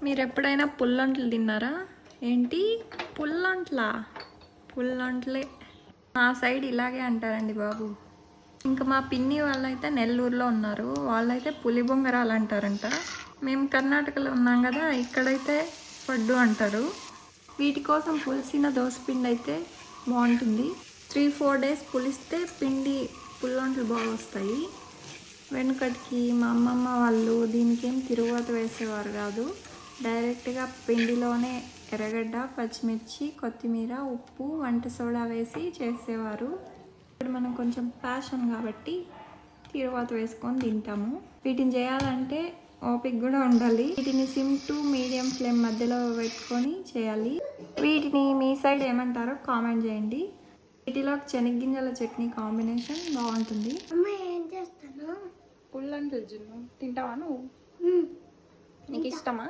మీరు ఎప్పుడైనా పుల్లంట్లు తిన్నారా? ఏంటి పుల్లంట్లా? పుల్లంట్లే మా సైడ్ ఇలాగే అంటారండి బాబు. ఇంకా మా పిన్ని వాళ్ళైతే నెల్లూరులో ఉన్నారు, వాళ్ళైతే పులిబొంగరాలు అంటారంట. మేము కర్ణాటకలో ఉన్నాం కదా, ఇక్కడైతే పడ్డు అంటారు. వీటి కోసం పులిసిన దోసపిండి అయితే బాగుంటుంది. 3-4 డేస్ పులిస్తే పిండి పుల్లంట్లు బాగా వస్తాయి. వెనుకటికి మా అమ్మమ్మ వాళ్ళు దీనికేం తిరుగుబాటు వేసేవారు కాదు, డైరెక్ట్గా పిండిలోనే ఎర్రగడ్డ, పచ్చిమిర్చి, కొత్తిమీర, ఉప్పు, వంట సోడా వేసి చేసేవారు. ఇప్పుడు మనం కొంచెం ప్యాషన్ కాబట్టి తిరుగుబాటు వేసుకొని తింటాము. వీటిని చేయాలంటే ఓపిక కూడా ఉండాలి. వీటిని సిమ్ టు మీడియం ఫ్లేమ్ మధ్యలో పెట్టుకొని చేయాలి. వీటిని మీ సైడ్ ఏమంటారో కామెంట్ చేయండి. వీటిలో శనగ్గింజల చట్నీ కాంబినేషన్ బాగుంటుంది. అమ్మ ఏం చేస్తాను? పుల్లంట్లు జున్ను తింటావా నువ్వు? నీకు ఇష్టమా?